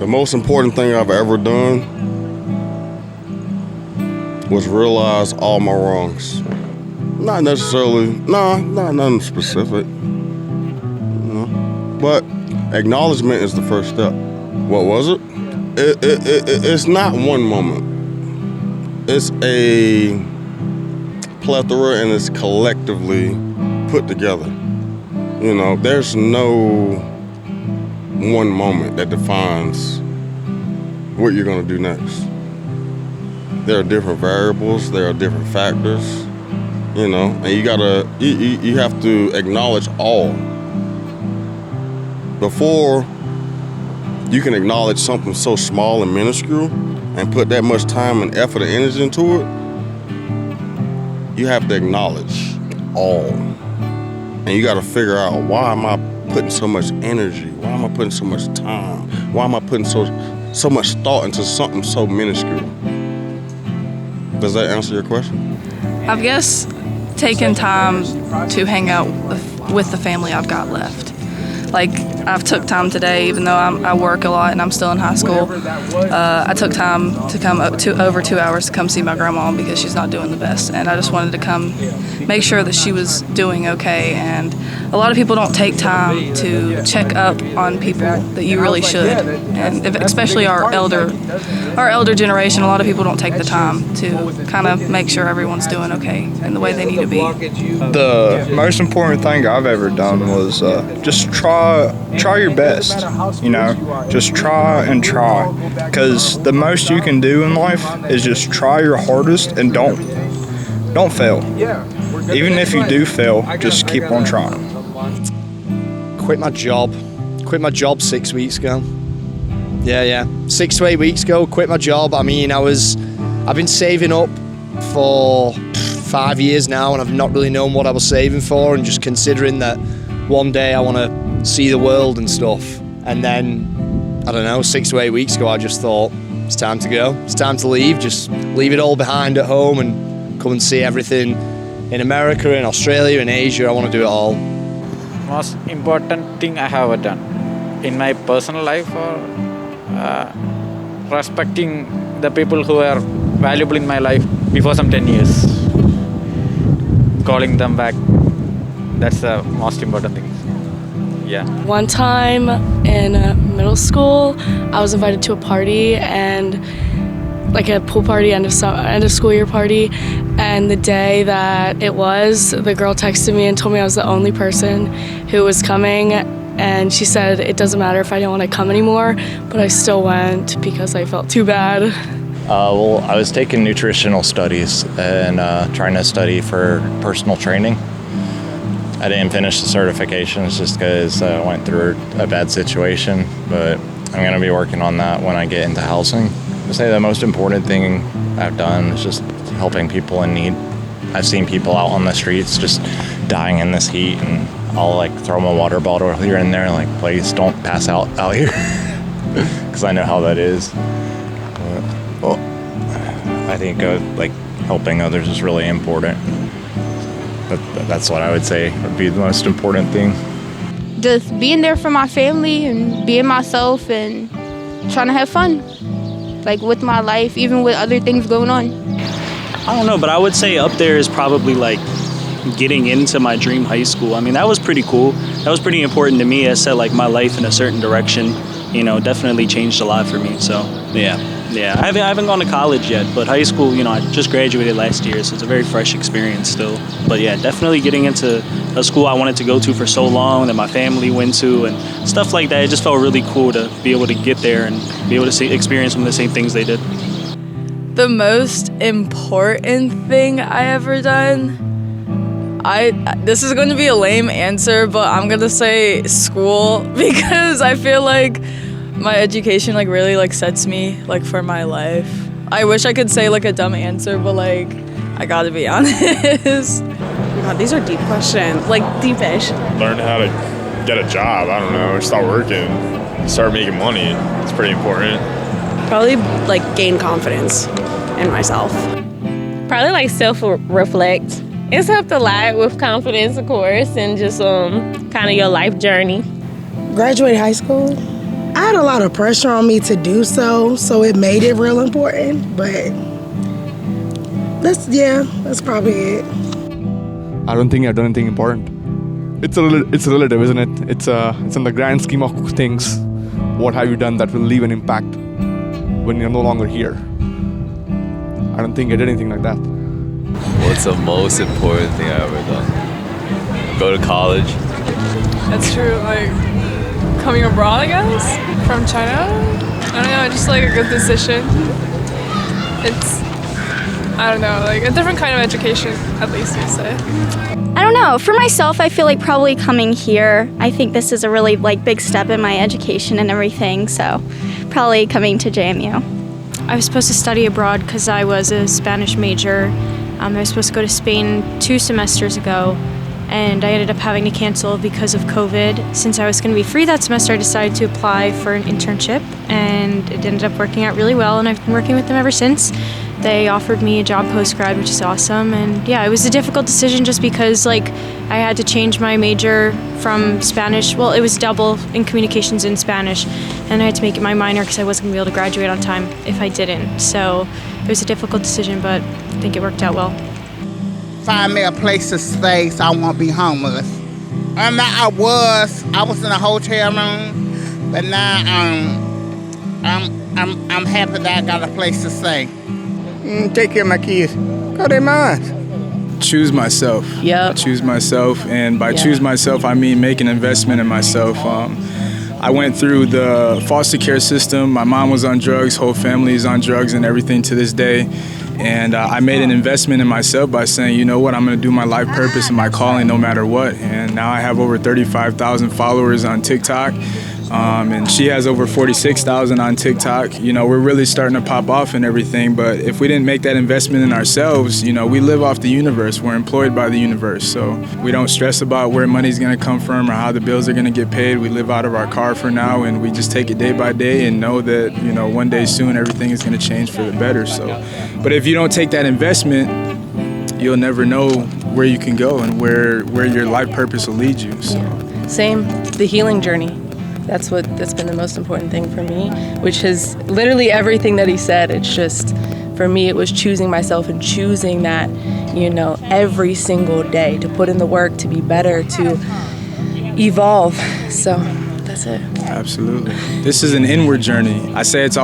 The most important thing I've ever done was realize all my wrongs. Not necessarily, not nothing specific. But acknowledgement is the first step. What was it? It's not one moment. It's a plethora and it's collectively put together. There's no one moment that defines what you're gonna do next. There are different variables, there are different factors, and you have to acknowledge all. Before you can acknowledge something so small and minuscule and put that much time and effort and energy into it, you have to acknowledge all. And you got to figure out, why am I putting so much energy? Why am I putting so much time? Why am I putting so much thought into something so minuscule? Does that answer your question? I guess taking time to hang out with the family I've got left. Like, I've took time today, even though I work a lot and I'm still in high school. I took time to come over 2 hours to come see my grandma because she's not doing the best. And I just wanted to come make sure that she was doing okay. And a lot of people don't take time to check up on people that you really should. And especially our elder generation, a lot of people don't take the time to kind of make sure everyone's doing okay in the way they need to be. The most important thing I've ever done was just try your best, just try and try, because the most you can do in life is just try your hardest and don't fail. Even if you do fail, just keep on trying. Quit my job 6 weeks ago. 6 to 8 weeks ago, quit my job. I mean, I've been saving up for 5 years now, and I've not really known what I was saving for, and just considering that one day I want to see the world and stuff. And then, 6 to 8 weeks ago, I just thought, it's time to go. It's time to leave. Just leave it all behind at home and come and see everything in America, in Australia, in Asia. I want to do it all. Most important thing I have done in my personal life, or respecting the people who are valuable in my life before some 10 years. Calling them back. That's the most important thing. Yeah. One time in middle school, I was invited to a party, and like a pool party, end of school year party, and the day that it was, the girl texted me and told me I was the only person who was coming, and she said it doesn't matter if I don't want to come anymore, but I still went because I felt too bad. Well, I was taking nutritional studies and trying to study for personal training. I didn't finish the certifications just because I went through a bad situation, but I'm going to be working on that when I get into housing. I'd say the most important thing I've done is just helping people in need. I've seen people out on the streets just dying in this heat, and I'll throw them a water bottle here and there, please don't pass out here, because I know how that is. But, I think helping others is really important. That's what I would say would be the most important thing. Just being there for my family and being myself and trying to have fun, with my life, even with other things going on. I don't know, but I would say up there is probably getting into my dream high school. I mean, that was pretty cool. That was pretty important to me. It set my life in a certain direction. Definitely changed a lot for me. So yeah. I haven't gone to college yet, but high school, I just graduated last year, so it's a very fresh experience still. But yeah, definitely getting into a school I wanted to go to for so long that my family went to and stuff like that. It just felt really cool to be able to get there and be able to experience some of the same things they did. The most important thing I ever done, this is going to be a lame answer, but I'm going to say school, because I feel like my education really sets me for my life. I wish I could say a dumb answer, but I gotta be honest. God, these are deep questions, deepish. Learn how to get a job, I don't know, start working, start making money. It's pretty important. Probably gain confidence in myself. Probably self-reflect. It's helped a lot with confidence, of course, and just kind of your life journey. Graduate high school. I had a lot of pressure on me to do so it made it real important, but that's probably it. I don't think I've done anything important. It's relative, isn't it? It's in the grand scheme of things. What have you done that will leave an impact when you're no longer here? I don't think I did anything like that. What's the most important thing I ever done? Go to college. That's true, like coming abroad, I guess, from China. I don't know, just like a good decision. It's, I don't know, like a different kind of education, at least you'd say. I don't know. For myself, I feel like probably coming here, I think this is a really like big step in my education and everything, so probably coming to JMU. I was supposed to study abroad because I was a Spanish major. I was supposed to go to Spain 2 semesters ago, and I ended up having to cancel because of COVID. Since I was going to be free that semester, I decided to apply for an internship, and it ended up working out really well, and I've been working with them ever since. They offered me a job post-grad, which is awesome, and yeah, it was a difficult decision just because like I had to change my major from Spanish, well, it was double in communications and Spanish, and I had to make it my minor because I wasn't going to be able to graduate on time if I didn't. So it was a difficult decision, but I think it worked out well. Find me a place to stay so I won't be homeless. I was in a hotel room, but now I'm happy that I got a place to stay. Take care of my kids. Go they mine. Choose myself. Yep. Choose myself, and by choose myself, I mean make an investment in myself. I went through the foster care system. My mom was on drugs, whole family is on drugs and everything to this day. And I made an investment in myself by saying, you know what, I'm going to do my life purpose and my calling no matter what. And now I have over 35,000 followers on TikTok. And she has over 46,000 on TikTok. You know, we're really starting to pop off and everything, but if we didn't make that investment in ourselves, you know, we live off the universe. We're employed by the universe, so we don't stress about where money's gonna come from or how the bills are gonna get paid. We live out of our car for now, and we just take it day by day and know that, you know, one day soon everything is gonna change for the better. So, but if you don't take that investment, you'll never know where you can go and where your life purpose will lead you. So. Same, the healing journey. That's been the most important thing for me, which is literally everything that he said. It's just, for me, it was choosing myself and choosing that, you know, every single day to put in the work, to be better, to evolve. So that's it. Absolutely. This is an inward journey. I say it's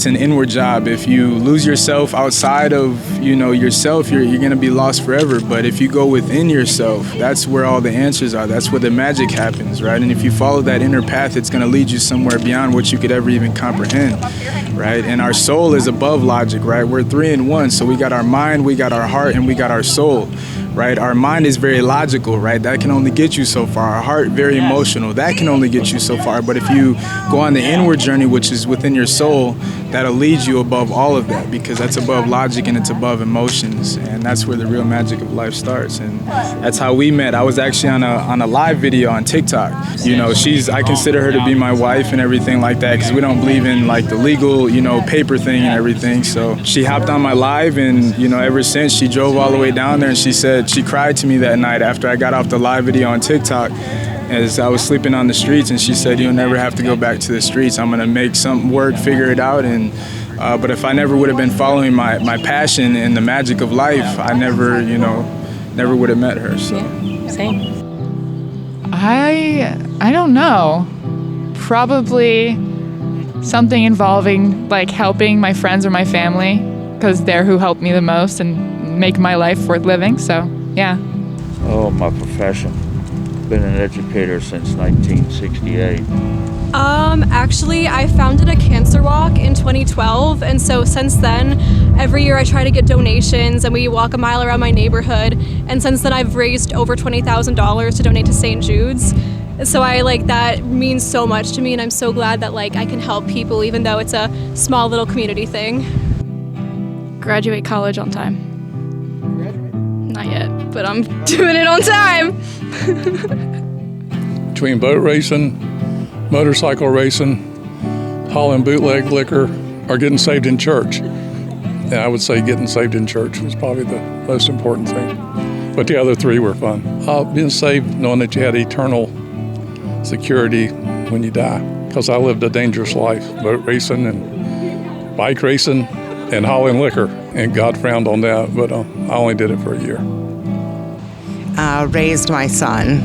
an inward job. If you lose yourself outside of, you know, yourself, you're going to be lost forever. But if you go within yourself, that's where all the answers are. That's where the magic happens, right? And if you follow that inner path, it's going to lead you somewhere beyond what you could ever even comprehend, right? And our soul is above logic, right? We're 3 in 1. So we got our mind, we got our heart, and we got our soul. Right? Our mind is very logical, right? That can only get you so far. Our heart, very emotional. That can only get you so far. But if you go on the inward journey, which is within your soul, that'll lead you above all of that, because that's above logic and it's above emotions. And that's where the real magic of life starts. And that's how we met. I was actually on a live video on TikTok. You know, I consider her to be my wife and everything like that, because we don't believe in like the legal, you know, paper thing and everything. So she hopped on my live, and, you know, ever since, she drove all the way down there, and she said, she cried to me that night after I got off the live video on TikTok as I was sleeping on the streets, and she said, you'll never have to go back to the streets. I'm gonna make something work, figure it out. And but if I never would have been following my passion and the magic of life, I never would have met her. So. Yeah, same. I don't know. Probably something involving like helping my friends or my family, because they're who helped me the most and make my life worth living. So yeah. Oh, my profession. Been an educator since 1968. Actually, I founded a cancer walk in 2012, and so since then, every year I try to get donations, and we walk a mile around my neighborhood, and since then I've raised over $20,000 to donate to St. Jude's. So that means so much to me, and I'm so glad that I can help people, even though it's a small little community thing. Graduate college on time. Not yet, but I'm doing it on time. Between boat racing, motorcycle racing, hauling bootleg liquor, or getting saved in church. Yeah, I would say getting saved in church was probably the most important thing. But the other 3 were fun. Being saved, knowing that you had eternal security when you die. because I lived a dangerous life, boat racing and bike racing and hauling liquor, and God frowned on that, but I only did it for a year. Raised my son.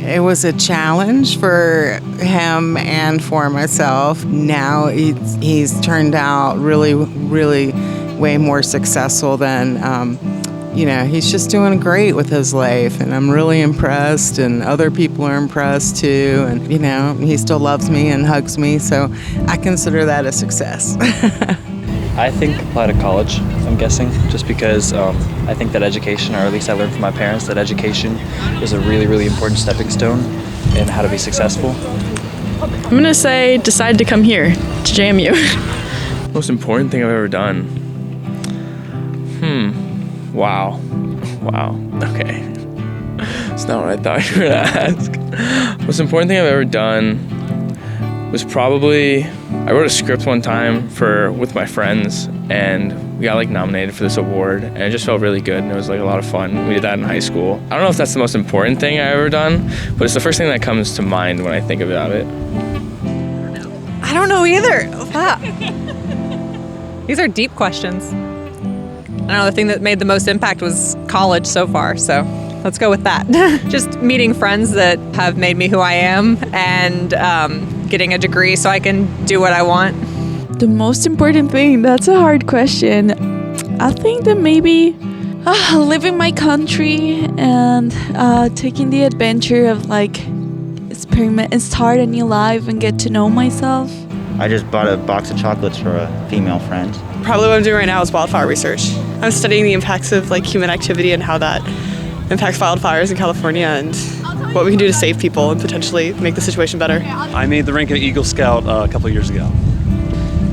It was a challenge for him and for myself. Now he's turned out really, really way more successful than, he's just doing great with his life, and I'm really impressed, and other people are impressed too, and, he still loves me and hugs me, so I consider that a success. I think apply to college, I'm guessing, just because I think that education, or at least I learned from my parents, that education is a really, really important stepping stone in how to be successful. I'm going to say decide to come here, to JMU. Most important thing I've ever done? Wow. Okay. It's not what I thought you were going to ask. Most important thing I've ever done was probably, I wrote a script one time with my friends, and we got nominated for this award, and it just felt really good, and it was a lot of fun. We did that in high school. I don't know if that's the most important thing I've ever done, but it's the first thing that comes to mind when I think about it. I don't know either. Wow. These are deep questions. I don't know, the thing that made the most impact was college so far, so let's go with that. Just meeting friends that have made me who I am, and getting a degree so I can do what I want. The most important thing, that's a hard question. I think that maybe living my country and taking the adventure of experiment and start a new life and get to know myself. I just bought a box of chocolates for a female friend. Probably what I'm doing right now is wildfire research. I'm studying the impacts of human activity and how that impacts wildfires in California, and what we can do to save people and potentially make the situation better. I made the rank of Eagle Scout a couple of years ago.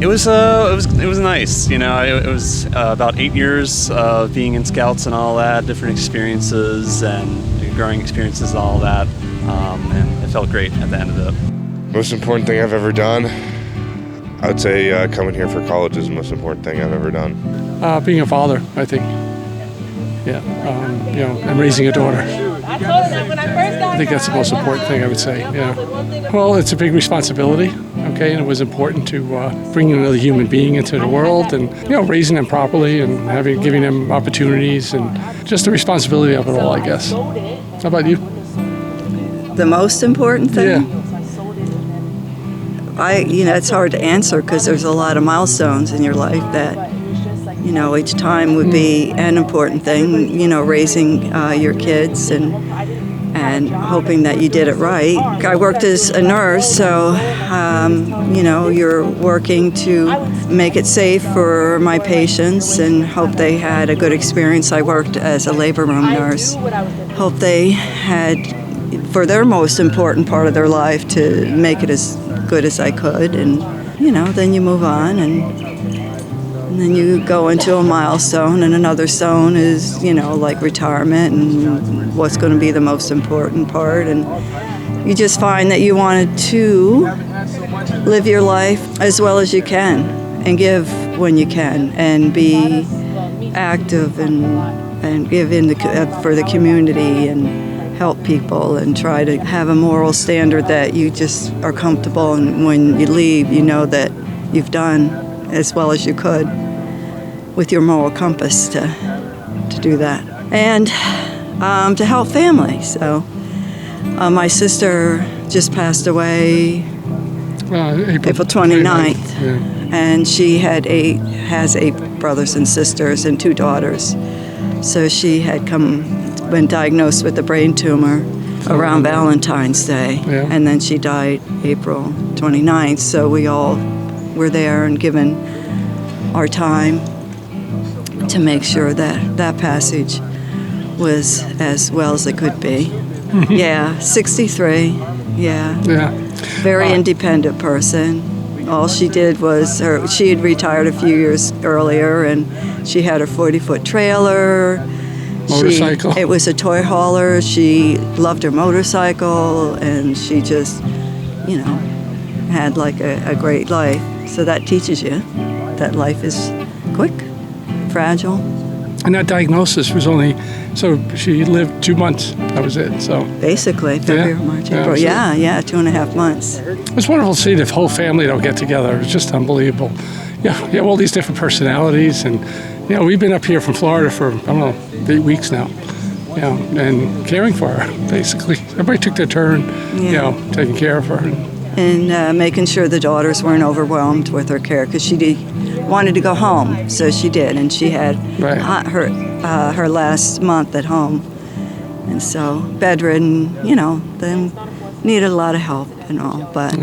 It was nice. It was about 8 years of being in Scouts and all that, different experiences and growing experiences and all that, and it felt great at the end of it. Most important thing I've ever done, I would say coming here for college is the most important thing I've ever done. Being a father, I think. Yeah, and raising a daughter. I think that's the most important thing, I would say, yeah. Well, it's a big responsibility, okay, and it was important to bring another human being into the world and, raising them properly and giving them opportunities, and just the responsibility of it all, I guess. How about you? The most important thing? Yeah. It's hard to answer because there's a lot of milestones in your life that, each time would be an important thing, raising your kids and hoping that you did it right. I worked as a nurse, so, you're working to make it safe for my patients and hope they had a good experience. I worked as a labor room nurse. Hope they had, for their most important part of their life, to make it as good as I could, and then you move on, and then you go into a milestone, and another stone is retirement and what's going to be the most important part, and you just find that you wanted to live your life as well as you can and give when you can and be active and give for the community and help people and try to have a moral standard that you just are comfortable, and when you leave, that you've done as well as you could with your moral compass to do that. And to help families. So my sister just passed away April 29th. Yeah. And she has 8 brothers and sisters and 2 daughters. So she had been diagnosed with a brain tumor around Valentine's Day, and then she died April 29th, so we all were there and given our time to make sure that passage was as well as it could be. Yeah, 63, yeah. Very independent person. All she did was, she had retired a few years earlier, and she had her 40-foot trailer. Motorcycle. It was a toy hauler. She loved her motorcycle, and she just, had a great life. So that teaches you that life is quick, fragile. And that diagnosis was only So she lived 2 months. That was it. So basically, February, March, April. Yeah, 2.5 months. It was wonderful to see the whole family get together. It was just unbelievable. Yeah, you have all these different personalities, and we've been up here from Florida for 8 weeks now. And caring for her, basically. Everybody took their turn, taking care of her. And making sure the daughters weren't overwhelmed with her care, because she wanted to go home, so she did, and she had her last month at home, and so bedridden, then needed a lot of help and all, but